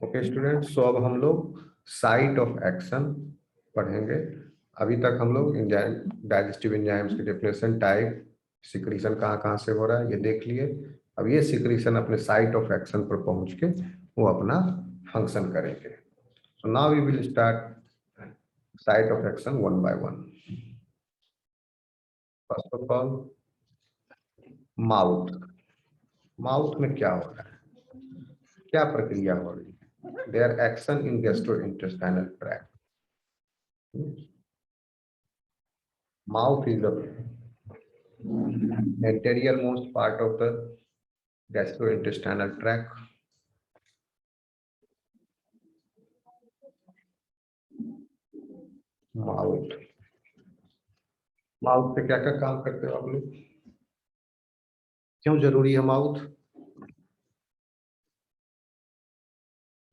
Okay students, सो अब हम लोग साइट ऑफ एक्शन पढ़ेंगे। अभी तक हम लोग एंजाइम, डाइजेस्टिव एंजाइम्स की डेफिनेशन, टाइप, सिक्रीशन कहाँ कहाँ से हो रहा है ये देख लिए। अब ये सिक्रीशन अपने साइट ऑफ एक्शन पर पहुंच के वो अपना फंक्शन करेंगे। So now we will start site of action one by one. First of all, mouth. Mouth में क्या हो रहा है, क्या प्रक्रिया हो रही है? Their action in gastrointestinal tract. Mouth is the anterior most part of the gastrointestinal tract. Mouth, mouth पे क्या क्या काम करते हो आप लोग? क्यों जरूरी है माउथ?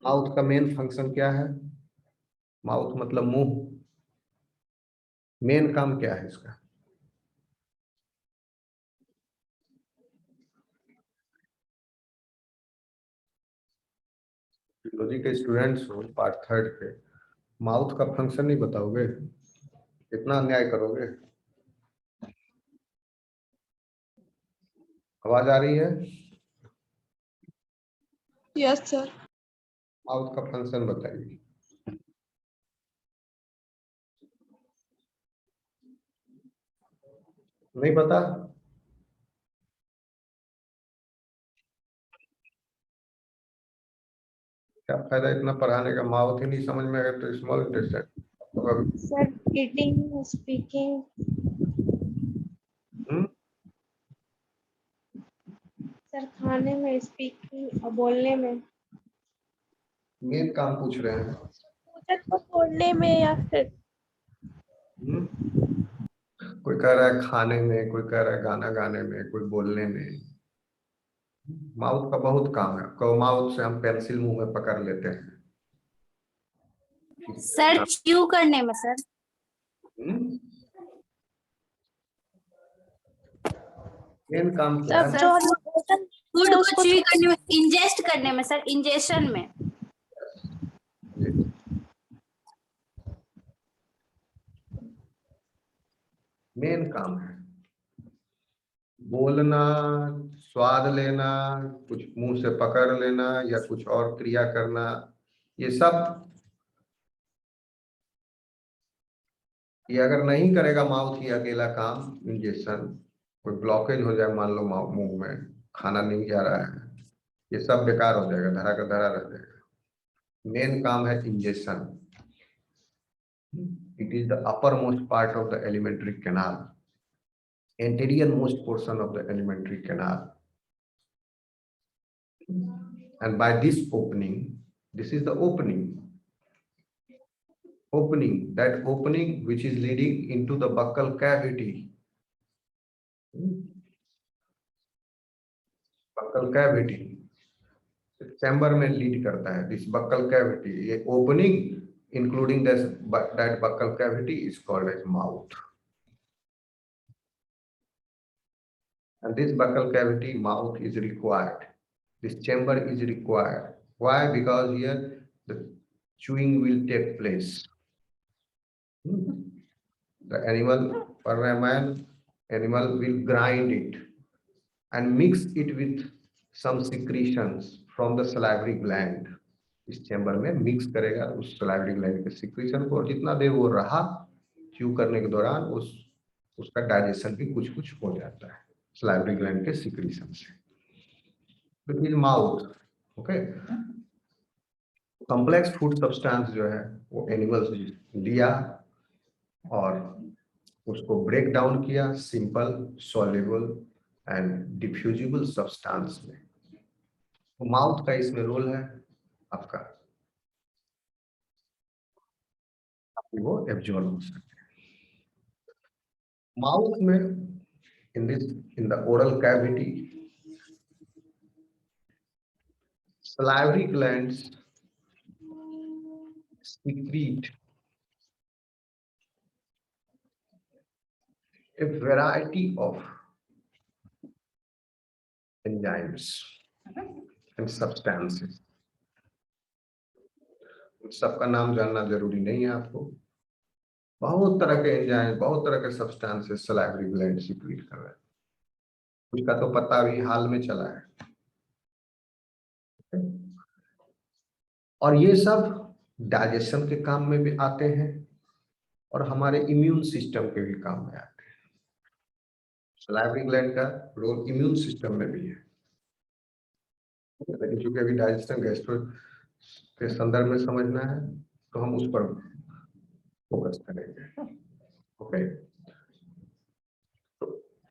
माउथ का मेन फंक्शन क्या है? माउथ मतलब मुंह। मेन काम क्या है इसका? फिजियोलॉजी के स्टूडेंट्स हो, पार्ट थर्ड के, माउथ का फंक्शन नहीं बताओगे? कितना अन्याय करोगे? आवाज आ रही है? Yes sir. माउथ का फंक्शन बताइए। नहीं पता? क्या फायदा इतना पढ़ाने का, माउथ ही नहीं समझ में आएगा तो small intestine. Sir eating, speaking. Sir खाने में, स्पीकिंग और बोलने में। मेन काम पूछ रहे हैं। पूछा तो बोलने में या फिर कोई कह रहा है खाने में, कोई कह रहा है गाना गाने में, कोई बोलने में। माउथ का बहुत काम है। कहो माउथ से हम पेंसिल मुंह में पकड़ लेते हैं। सर च्यू करने में सर। मेन काम क्या है? सर जो फूड को च्यू करने में, इंजेस्ट करने में सर, इंजेशन में। मेन काम है बोलना, स्वाद लेना, कुछ मुंह से पकड़ लेना या कुछ और क्रिया करना। ये सब, ये अगर नहीं करेगा माउथ ही अकेला काम, इंजेक्शन, कोई ब्लॉकेज हो जाए मान लो मुंह में, खाना नहीं जा रहा है, ये सब बेकार हो जाएगा, धरा का धरा रह जाएगा। मेन काम है injection. It is the upper most part of the alimentary canal, anterior most portion of the alimentary canal, and by this opening, this is the opening, that opening which is leading into the buccal cavity. buccal cavity chamber में lead करता है। This buccal cavity, ये opening including that buccal cavity is called as mouth. And this buccal cavity, mouth is required. This chamber is required. Why? Because here the chewing will take place. The animal, for a man, animal will grind it and mix it with some secretions from the salivary gland. इस chamber में mix करेगा उस salivary gland के secretion को, और जितना देर वो रहा च्यू करने के दौरान उसका डाइजेशन भी कुछ कुछ हो जाता है सलाइवरी ग्लैंड के सिक्रीशन से। It is mouth. Okay, complex food substance जो है वो एनिमल्स लिया और उसको ब्रेक डाउन किया simple, soluble and diffusible substance में। तो माउथ का इसमें रोल है आपका, वो एब्जॉर्ब हो सकते हैं। माउथ में in the oral cavity salivary glands secrete a variety of enzymes. And substances. सबका नाम जानना जरूरी नहीं है आपको। बहुत तरह के एंजाइम, बहुत तरह के सब्सटेंसेस सलाइवरी ग्लैंड सीक्रेट कर रहे हैं। उसका तो पता अभी हाल में चला है। और ये सब डाइजेशन के काम में भी आते हैं और हमारे इम्यून सिस्टम के भी काम में आते हैं। सलाइवरी ग्लैंड का रोल इम्यून सिस्टम में भी है, लेकिन चूंकि अभी डाइजेशन गैस्ट्रो के संदर्भ में समझना है तो हम उस पर फोकस करेंगे। ओके,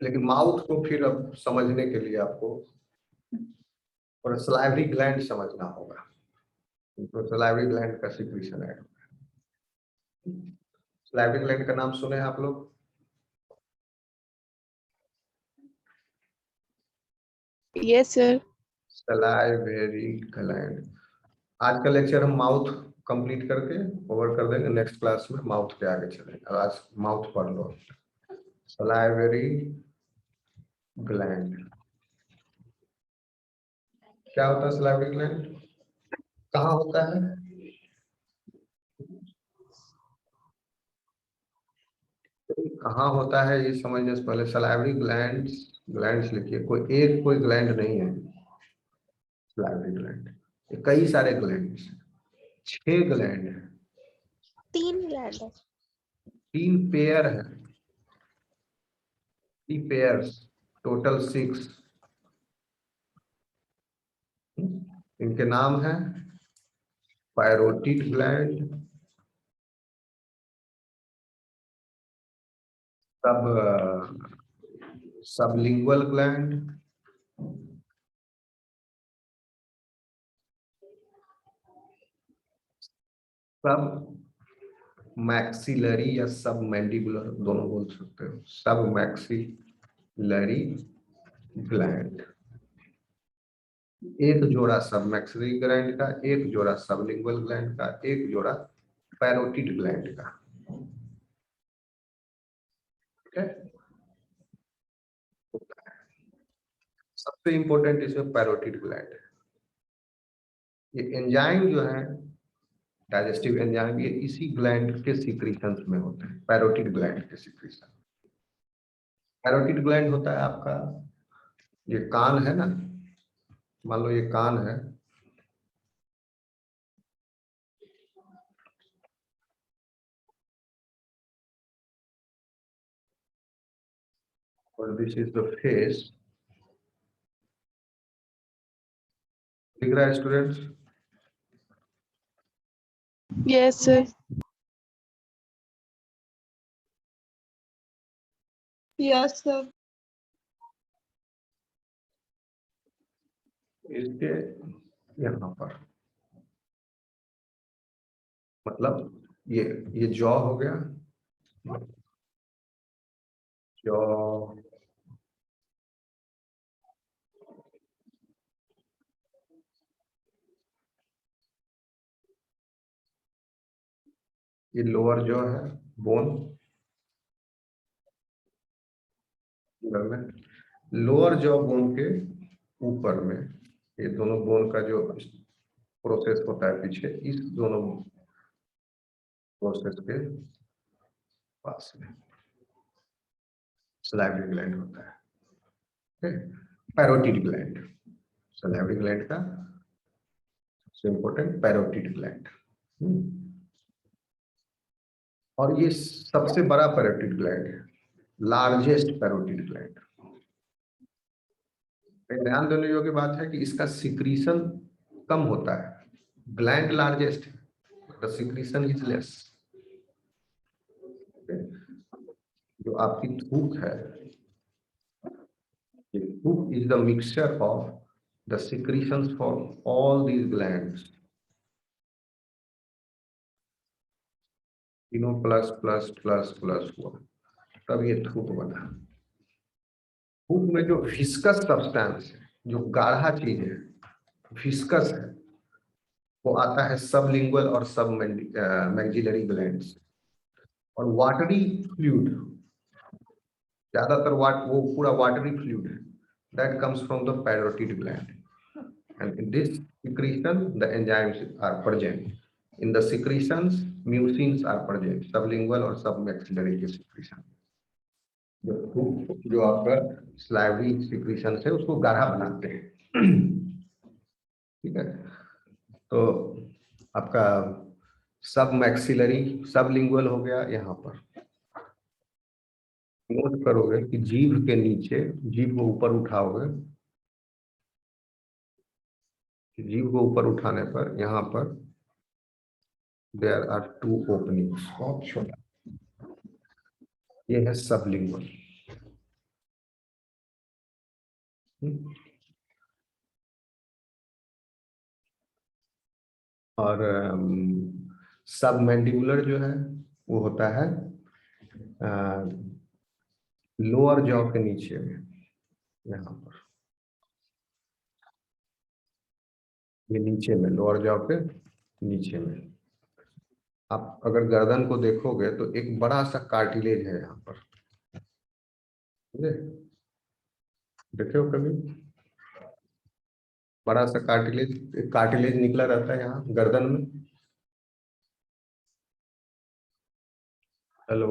लेकिन माउथ को फिर अब समझने के लिए आपको और सलाइवरी ग्लैंड समझना होगा। तो सलाइवरी ग्लैंड का सिक्रीशन है। सलाइवरी ग्लैंड का नाम सुने आप लोग? Yes sir. Salivary gland. आज का लेक्चर हम माउथ कंप्लीट करके ओवर कर देंगे, नेक्स्ट क्लास में माउथ के आगे चलेंगे। आज माउथ पढ़ लो। सलाइवरी ग्लैंड क्या होता है? सलाइवरी ग्लैंड कहाँ होता है? कहाँ होता है ये समझने से पहले सलाइवरी ग्लैंड्स, ग्लैंड्स लिखिए। कोई ग्लैंड नहीं है सलाइवरी ग्लैंड, ये कई सारे ग्लैंड्स, 6 ग्लैंड है। 3 ग्लैंड है। 3 पेयर है, 3 पेयर्स, टोटल 6। इनके नाम है पैरोटिड ग्लैंड, सबलिंगुअल ग्लैंड, सब मैक्सिलरी या सब मैंडिबुलर, दोनों बोल सकते हो। सब मैक्सिलरी ग्लैंड, एक जोड़ा सब मैक्सिलरी ग्लैंड का, एक जोड़ा सबलिंगुअल ग्लैंड का, एक जोड़ा पैरोटिड ग्लैंड का। ठीक है, सबसे इंपॉर्टेंट इसमें पैरोटिड ग्लैंड है। ये एंजाइम जो है डाइजेस्टिव एंजाइम, ये इसी ग्लैंड के सीक्रेशंस में होते हैं, पैरोटिड ग्लैंड के सीक्रेशन। पैरोटिड ग्लैंड होता है आपका, ये कान है ना, मान लो ये कान है, और दिस इज द फेस। दिख रहा है students? Yes sir. Yes sir. इसके यहाँ पर मतलब ये जॉ हो गया, जॉ, ये लोअर जॉ है, बोन में, लोअर जॉ बोन के ऊपर में, ये दोनों बोन का जो प्रोसेस होता है पीछे, इस दोनों प्रोसेस के पास में सलाइवरी ग्लैंड होता है। पैरोटिड ग्लैंड, सलाइवरी ग्लैंड का सबसे इंपॉर्टेंट पैरोटिड ग्लैंड। और ये सबसे बड़ा पैरोटिड ग्लैंड है, लार्जेस्ट पैरोटिड ग्लैंड। ध्यान देने योग्य बात है कि इसका सिक्रीशन कम होता है, ग्लैंड लार्जेस्ट है, द सिक्रीशन इज लेस। जो आपकी थूक है, ये थूक is the mixture of the secretions for all these glands, तीनों प्लस प्लस प्लस प्लस हुआ, तब ये थूक बना। थूक में जो विस्कस सब्सटेंस है, जो गाढ़ा चीज है, विस्कस है, वो आता है सबलिंगुअल और सब मैक्सिलरी ग्लैंड से। और वाटरी फ्लूइड, ज्यादातर वो पूरा वाटरी फ्लूइड है, that comes from the parotid gland. and in this secretion the enzymes are present. In the secretions mucins are present, sublingual और submaxillary के secretion। जो आपका स्लाइवरी सिक्रीशन है उसको गाढ़ा बनाते हैं। ठीक है, तो आपका सब मैक्सिलरी सब लिंगुअल हो गया। यहाँ पर नोट करोगे कि जीभ के नीचे, जीभ को ऊपर उठाओगे, जीभ को ऊपर उठाने पर यहाँ पर देयर आर टू ओपनिंग्स, बहुत छोटा, ये है सब लिंगुअल। और सब मैंडिबुलर जो है वो होता है लोअर जॉ के नीचे में, यहाँ पर ये नीचे में, लोअर जॉ के नीचे में। आप अगर गर्दन को देखोगे तो एक बड़ा सा कार्टिलेज है यहाँ पर, देखे हो कभी? बड़ा सा कार्टिलेज, एक कार्टिलेज निकला रहता है यहाँ गर्दन में। Hello,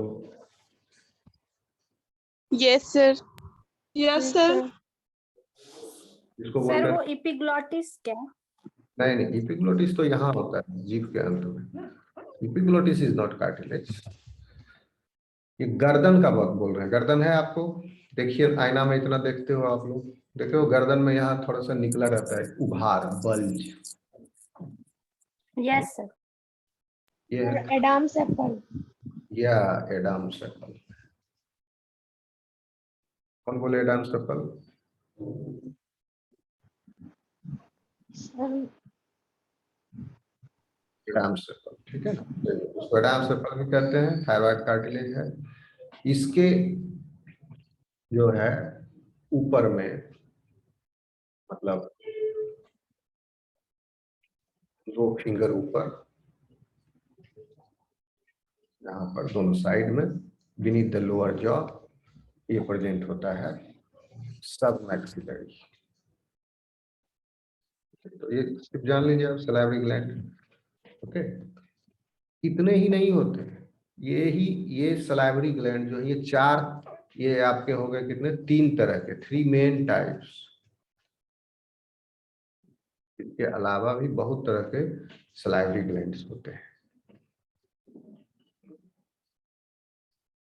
Yes, sir. Yes, Yes, sir. sir. इसको सर बोलते वो हैं, इपिग्लॉटिस क्या? नहीं नहीं, इपिग्लोटिस तो यहाँ होता है जीभ के अंत में। Epiglottis is not cartilage. ये गर्दन का बात बोल रहे हैं, गर्दन है आपको, देखिए आईना में इतना देखते हो आप लोग, देखे हो गर्दन में यहाँ थोड़ा सा निकला रहता है उभार, बल्ज, यस सर। ये है Adam's apple. या एडम्स एप्पल। कौन बोले Adam's apple? Sir, Adam's apple, ठीक है ना, उसको एडम्स एप्पल भी कहते हैं। थायराइड कार्टिलेज है इसके, जो है ऊपर में, मतलब दो फिंगर ऊपर, यहाँ पर दोनों साइड में, बीनीथ द लोअर जॉ, ये प्रेजेंट होता है सब मैक्सिलरी। तो ये सिर्फ जान लीजिए आप, सलाइवरी ग्लैंड। ओके, इतने ही नहीं होते, ये सलाइवरी ग्लैंड जो है ये चार, ये आपके हो गए कितने, तीन तरह के, थ्री मेन टाइप्स। इसके अलावा भी बहुत तरह के सलाइवरी ग्लैंड्स होते हैं।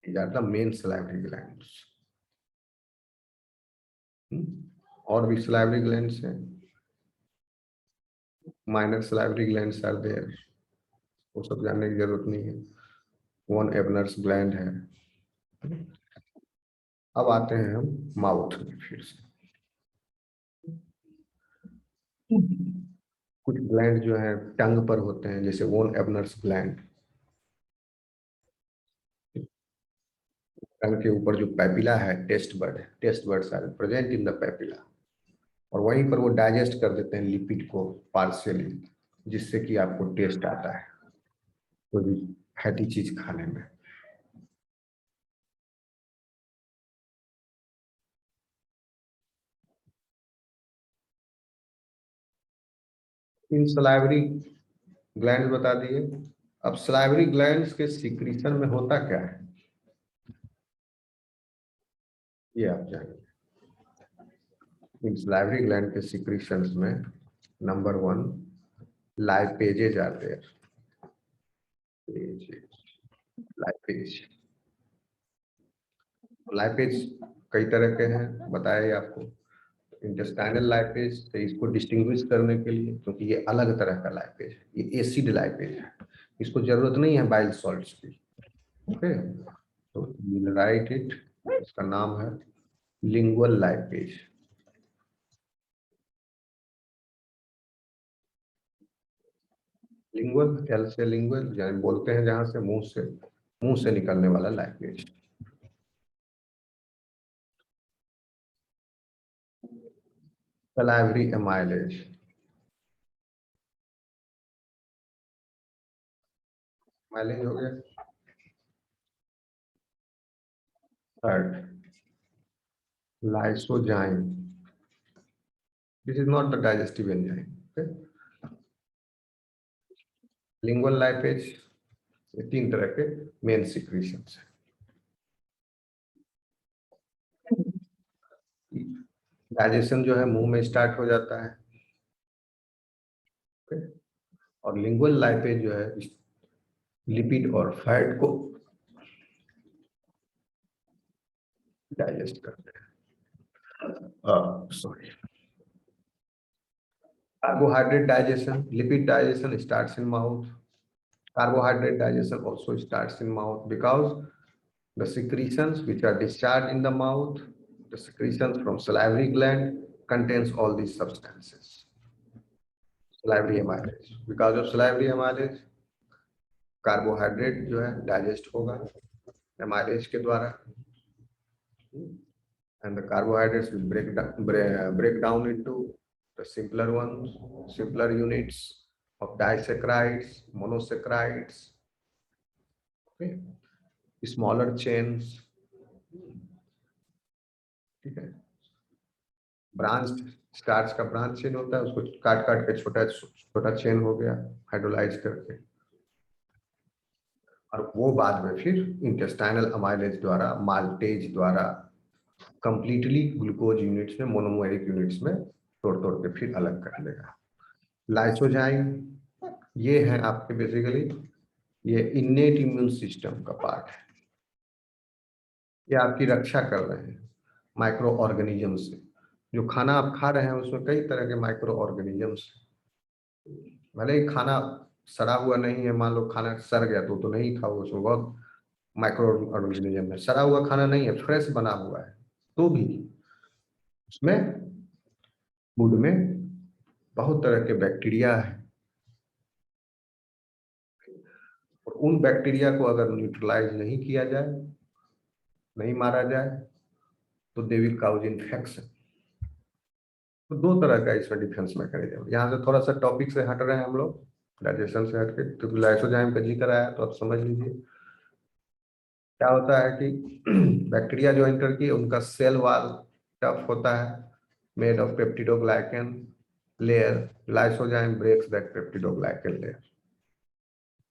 These are the main salivary glands. और भी salivary glands हैं, minor salivary glands are there, वो सब जानने की जरूरत नहीं है। वन एबनर्स ग्लैंड है। अब आते हैं हम माउथ में फिर से। कुछ ग्लैंड जो है टंग पर होते हैं, जैसे वन एबनर्स ग्लैंड, टंग के ऊपर जो पैपिला है, taste buds are present in the papilla, और वहीं पर वो डाइजेस्ट कर देते हैं लिपिड को पार्शियली, जिससे कि आपको टेस्ट आता है कोई भी फैटी चीज खाने में। इन सलाइवरी ग्लैंड बता दिए। अब सलाइवरी ग्लैंड्स के सिक्रीशन में होता क्या है, ये आप जानिए। इन सलाइवरी ग्लैंड के सिक्रीशंस में number one, lipases are there. Lipase कई तरह के हैं, बताए आपको। इंटेस्टाइनल लाइपेज तो इसको डिस्टिंग्विश करने के लिए, क्योंकि ये अलग तरह का लाइपेज है, ये एसिड लाइपेज है, इसको जरूरत नहीं है बाइल सॉल्ट्स की। ओके, तो राइट इट, इसका नाम है लिंगुअल लाइपेज। लिंगुअल, एल से लिंगुअल, यानी बोलते हैं जहां से, मुंह से निकलने वाला लाइपेज। सलाइवरी एमाइलेज, एमाइलेज हो गया। Third, lysozyme, This is not the digestive enzyme. Okay? Lingual lipase, ये 3 तरह के मेन सिक्रीशंस हैं। डाइजेशन जो है मुंह में स्टार्ट हो जाता है। Okay? और लिंगुअल लाइपेज जो है लिपिड और फैट को डाइजेस्ट करते हैं। Sorry, carbohydrate digestion, lipid digestion starts in mouth. Carbohydrate digestion also starts in mouth because the secretions which are discharged in the mouth, the secretions from salivary gland contains all these substances. Salivary amylase. Because of salivary amylase, carbohydrate जो है digest होगा amylase के द्वारा, and the carbohydrates will break down into the simpler ones, simpler units of disaccharides, monosaccharides, okay, smaller chains, ठीक है। Branch starch का branch chain होता है, उसको काट काट के छोटा छोटा चेन हो गया हाइड्रोलाइज करके, और वो बाद में फिर इंटेस्टाइनल अमाइलेज द्वारा, माल्टेज द्वारा कंप्लीटली ग्लूकोज यूनिट्स में, मोनोमेरिक यूनिट्स में तोड़ तोड़ के फिर अलग कर देगा। लाइसोजाइम ये है आपके बेसिकली ये इन्नेट इम्यून सिस्टम का पार्ट है, ये आपकी रक्षा कर रहे हैं माइक्रो ऑर्गेनिज्म से। जो खाना आप खा रहे हैं उसमें कई तरह के माइक्रो ऑर्गेनिजम्स, भले ही खाना सड़ा हुआ नहीं है, मान लो खाना सड़ गया तो नहीं खाओ, उसमें बहुत माइक्रो ऑर्गेनिज्म है। सड़ा हुआ खाना नहीं है, फ्रेश बना हुआ है, तो भी उसमें फूड में बहुत तरह के बैक्टीरिया है, और उन बैक्टीरिया को अगर न्यूट्रलाइज नहीं किया जाए, नहीं मारा जाए, तो दे विल काउज इन्फेक्शन। तो 2 तरह का इसमें डिफेंस मैकेनिज्म। यहाँ से थोड़ा सा टॉपिक से हट रहे हैं हम लोग, डाइजेशन से हटके, क्योंकि लाइसोजाइम का जिक्र आया तो आप समझ लीजिए क्या होता है कि बैक्टीरिया जो एंटर किए उनका सेल वॉल टफ होता है, made of peptidoglycan layer. Lysozyme breaks that peptidoglycan layer,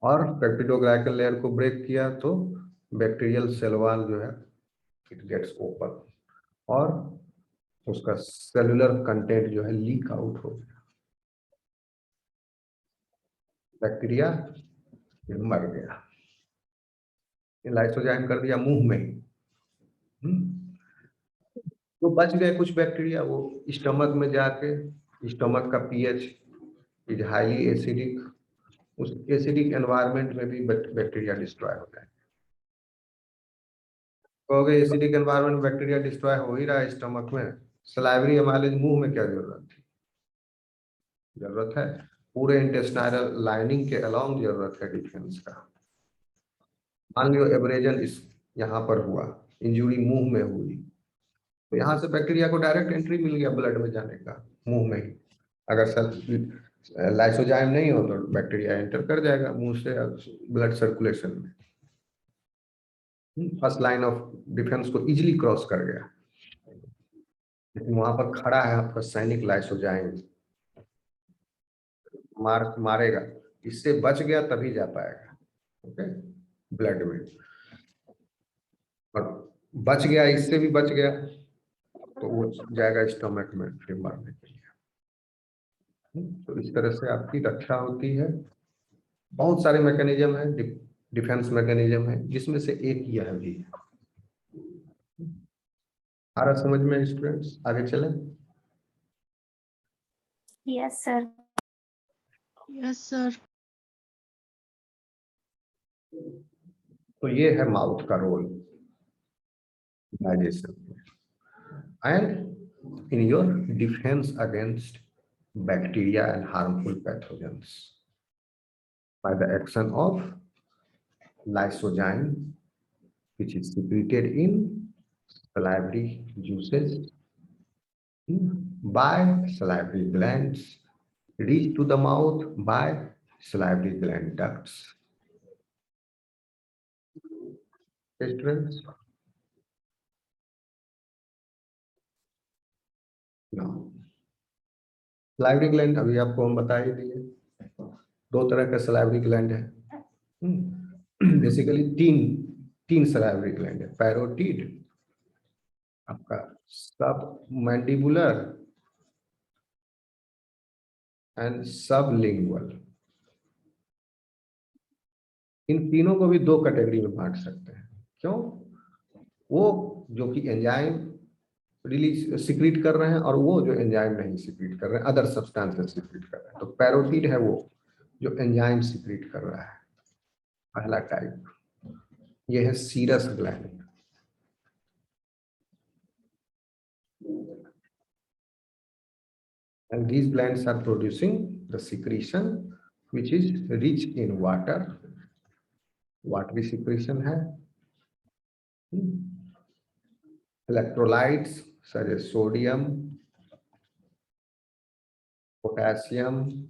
और पेप्टिडोग्लाइकन लेयर को ब्रेक किया तो बैक्टीरियल सेल वॉल जो है इट गेट्स ओपन, और उसका सेलुलर कंटेंट जो है लीक आउट हो गया, बैक्टीरिया मर गया। लाइसोजाइम कर दिया मुंह में ही, तो बच गए कुछ बैक्टीरिया, वो स्टमक में जाके स्टमक का पीएच इज हाईली एसिडिक, उस एसिडिक एनवायरनमेंट में भी बैक्टीरिया डिस्ट्रॉय हो जाए। कहोगे एसिडिक एनवायरनमेंट बैक्टीरिया डिस्ट्रॉय हो ही रहा है स्टमक में, सलाइवरी एमाइलेज मुंह में क्या जरूरत थी? जरूरत है, पूरे इंटेस्टाइनल लाइनिंग के अलोंग जरूरत है डिफेंस का। मान लो एब्रेजन इस यहाँ पर हुआ, इंजुरी मुंह में हुई, तो यहाँ से बैक्टीरिया को डायरेक्ट एंट्री मिल गया ब्लड में जाने का, मुंह में ही। अगर सर लाइसोजाइम नहीं हो तो बैक्टीरिया एंटर कर जाएगा मुंह से ब्लड सर्कुलेशन में, फर्स्ट लाइन ऑफ डिफेंस को इजीली क्रॉस कर गया। लेकिन वहां पर खड़ा है आपका सैनिक लाइसोजाइम, मारेगा, इससे बच गया तभी जा पाएगा, ओके, ब्लड में, और बच गया, इससे भी बच गया तो वो जाएगा स्टमक में फिर मारने के लिए। तो इस तरह से आपकी रक्षा होती है। बहुत सारे मैकेनिज्म है, डिफेंस मैकेनिज्म है, जिसमें से एक यह भी है। आ रहा समझ में स्टूडेंट्स? आगे चलें। Yes sir. Yes, sir. तो ये है माउथ का role digestion and in your defence against bacteria and harmful pathogens by the action of lysozyme which is secreted in salivary juices by salivary glands, reach to the mouth by salivary gland ducts. Students, now salivary gland अभी आपको हम बता ही दिए, दो तरह का salivary gland है। Basically तीन तीन सलाइवरी ग्लैंड है, पैरोटिड, आपका सब मैंडिबुलर एंड सबलिंगुअल। इन तीनों को भी दो कैटेगरी में बांट सकते हैं। क्यों? वो जो कि एंजाइम रिलीज सिक्रीट कर रहे हैं और वो जो एंजाइम नहीं सिक्रीट कर रहे हैं, अदर सब्सटेंसेस सिक्रीट कर रहे हैं। तो पैरोटिड है वो जो एंजाइम सिक्रीट कर रहा है, पहला टाइप। ये है serous gland. And these glands are producing the secretion which is rich in water. Watery secretion है। Electrolytes such as sodium, potassium,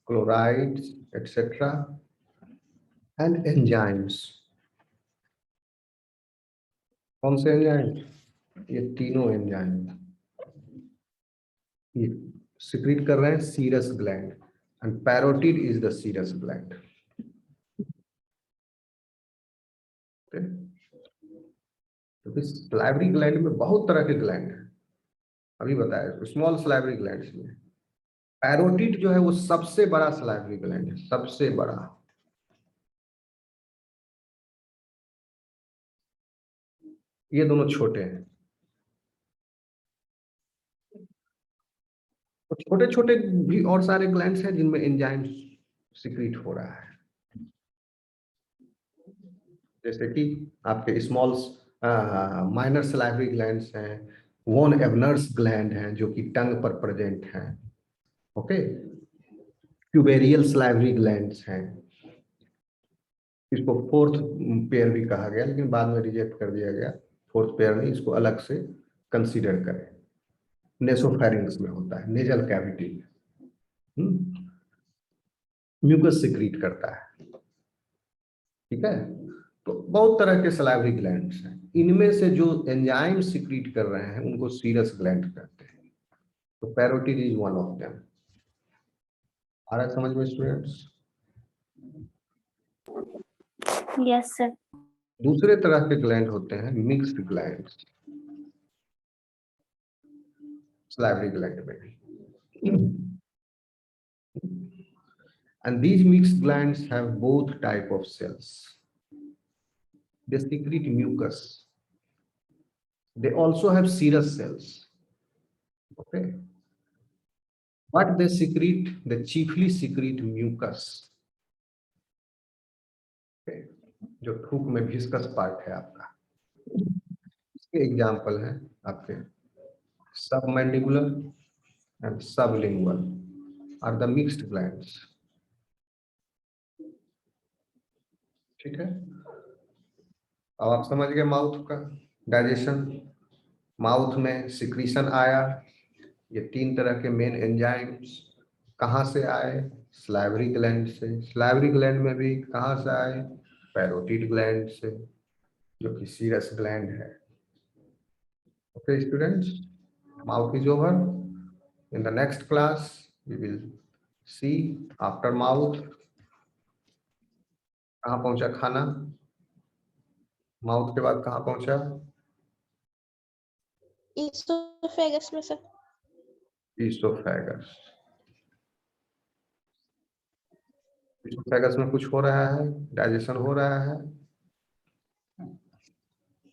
chlorides, etc. And enzymes. कौन से एंजाइम? ये तीनों एंजाइम ये सिक्रीट कर रहे हैं serous gland, and parotid is the serous gland. क्योंकि सलाइवरी ग्लैंड में बहुत तरह के ग्लैंड हैं, अभी बताया स्मॉल सलाइवरी ग्लैंड्स में। पैरोटिड जो है वो सबसे बड़ा सलाइवरी ग्लैंड है, सबसे बड़ा। ये दोनों छोटे हैं। तो छोटे छोटे भी और सारे ग्लैंड्स हैं जिनमें एंजाइम सिक्रीट हो रहा है, जैसे कि आपके स्मॉल माइनर सलाइवरी ग्लैंड्स हैं, वॉन एवनर्स ग्लैंड हैं जो कि टंग पर प्रेजेंट हैं। ओके, ट्यूबेरियल सलाइवरी ग्लैंड्स हैं, इसको फोर्थ पेयर भी कहा गया लेकिन बाद में रिजेक्ट कर दिया गया। फोर्थ पेयर नहीं, इसको अलग से कंसीडर करें। नेसोफेरिंग्स में होता है, नेजल कैविटी में म्यूकस सिक्रीट करता है। ठीक है, तो बहुत तरह के सलाइवरी ग्लैंड्स हैं, इनमें से जो एंजाइम सिक्रीट कर रहे हैं उनको सीरस ग्लैंड कहते हैं। तो parotid is one of them. आ रहा है समझ में स्टूडेंट्स? Yes sir. दूसरे तरह के ग्लैंड होते हैं मिक्स्ड ग्लैंड्स, सलाइवरी ग्लैंड में भी। And these mixed glands have both type of cells. They secrete mucus. They also have serous cells. Okay, but they chiefly secrete mucus. Okay, जो थूक में viscous part है आपका, इसके एग्जाम्पल है आपके submandibular and sublingual are the mixed glands. ठीक है, अब आप समझ गए माउथ का डाइजेशन। माउथ में सिक्रीशन आया, ये तीन तरह के मेन एंजाइम्स कहाँ से आए? सलाइवरी ग्लैंड से। सलाइवरी ग्लैंड में भी कहाँ से आए? पैरोटिड ग्लैंड से, जो कि सीरस ग्लैंड है। Okay students, mouth is over. In the next class we will see after mouth कहाँ पहुंचा खाना, माउथ के बाद कहाँ पहुंचा? इसोफेगस में सर। ईसोफेगस। ईसोफेगस में कुछ हो रहा है, डाइजेशन हो रहा है?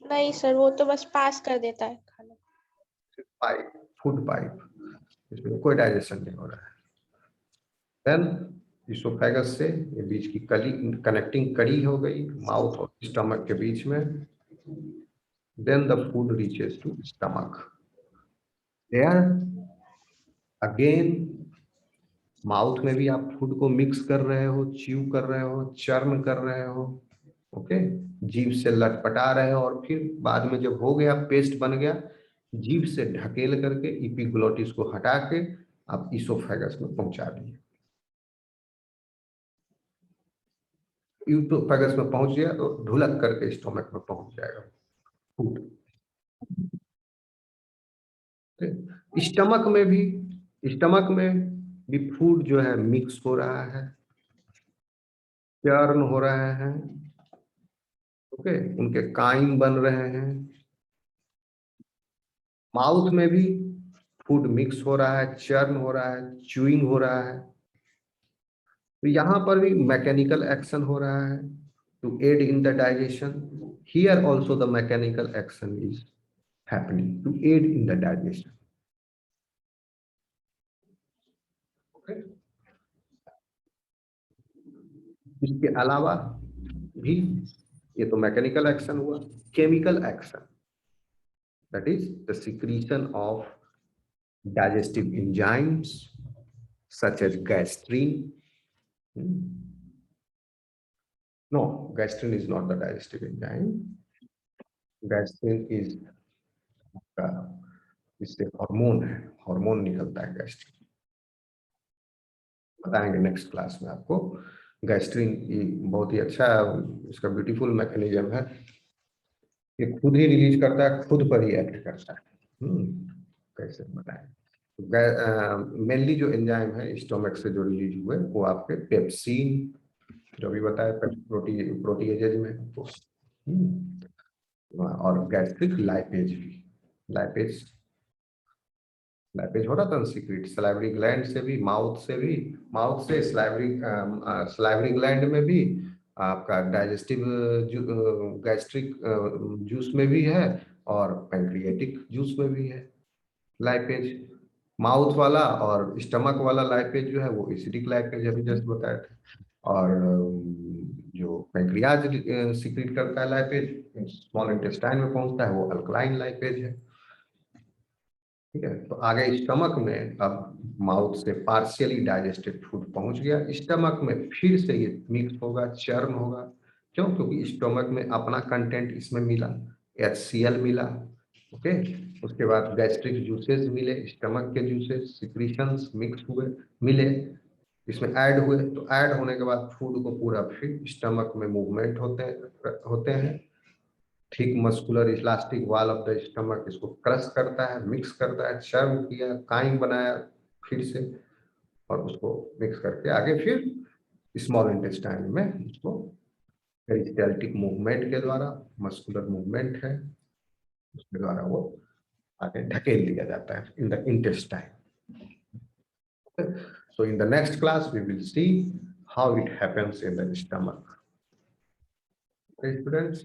नहीं सर, वो तो बस पास कर देता है खाना। पाइप, फूड पाइप, इसमें कोई डाइजेशन नहीं हो रहा है। देन ईसोफेगस से ये बीच की कली, कनेक्टिंग कड़ी हो गई माउथ और स्टमक के बीच में। Then the food reaches to stomach. There again mouth में भी आप फूड को मिक्स कर रहे हो, च्यू कर रहे हो, चर्न कर रहे हो। ओके, जीभ से लटपटा रहे हो और फिर बाद में जब हो गया, पेस्ट बन गया, जीभ से ढकेल करके इपिग्लोटिस को हटा के आप ईसोफेगस में पहुंचा दिए। ईसोफेगस में पहुंच गया तो ढुलक करके स्टोमक में पहुंच जाएगा फूड। स्टमक में भी स्टमक में भी फूड जो है मिक्स हो रहा है, चर्न हो रहा है, ओके, उनके काइम बन रहे हैं। माउथ में भी फूड मिक्स हो रहा है, चर्न हो रहा है, च्यूइंग हो रहा है। तो यहाँ पर भी मैकेनिकल एक्शन हो रहा है to aid in the digestion. Here also the mechanical action is happening to aid in the digestion. इसके अलावा भी ये तो मैकेनिकल एक्शन हुआ, chemical action, that is the secretion of digestive enzymes such as gastrin. No, gastrin is not the digestive enzyme. Gastrin is इससे hormone है, hormone निकलता है गैस्ट्रिन। बताएंगे नेक्स्ट क्लास में आपको। गैस्ट्रिन बहुत ही अच्छा, इसका ब्यूटीफुल मैकेनिज्म है, ये खुद ही रिलीज करता है, खुद पर ही एक्ट करता है। कैसे बताएं? मेनली जो एंजाइम है स्टोमक से जो रिलीज हुए वो आपके पेप्सिन, जो भी बताया प्रोटीएजेज में, और गैस्ट्रिक लाइपेज भी, लाइपेज हो रहा था सीक्रेट सलाइवरी ग्लैंड से भी, माउथ से भी, माउथ से सलाइवरी ग्लैंड में भी, आपका डाइजेस्टिव गैस्ट्रिक जूस में भी है, और पैंक्रियाटिक जूस में भी है लाइपेज। माउथ वाला और स्टमक वाला लाइपेज जो है वो एसिडिक लाइपेज अभी जस्ट बताया था, और जो पैंक्रियाज सीक्रेट करता है लाइपेज, स्मॉल इंटेस्टाइन में पहुंचता है, वो अल्कलाइन लाइपेज है। ठीक है, तो आगे स्टमक में, अब माउथ से पार्शियली डाइजेस्टेड फूड पहुंच गया, स्टमक में फिर से ये मिक्स होगा, चर्न होगा। क्यों? क्योंकि स्टमक में अपना कंटेंट इसमें मिला, HCl मिला, ओके। उसके बाद गैस्ट्रिक जूसेस मिले, स्टमक के जूसेस सिक्रीशंस मिक्स हुए, मिले, इसमें ऐड हुए, तो ऐड होने के बाद फूड को पूरा फिर स्टमक में मूवमेंट होते हैं। ठीक muscular elastic wall of the stomach इसको क्रश करता है, मिक्स करता है, चर्न किया, काइम बनाया फिर से, और उसको मिक्स करके आगे फिर स्मॉल इंटेस्टाइन में उसको पेरिस्टाल्टिक मूवमेंट के द्वारा, मस्कुलर मूवमेंट है उसके द्वारा वो आगे ढकेल दिया जाता है in the intestine. So in the next class we will see how it happens in the stomach. Okay, students?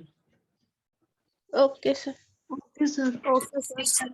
Okay, sir. Okay, sir. Okay sir.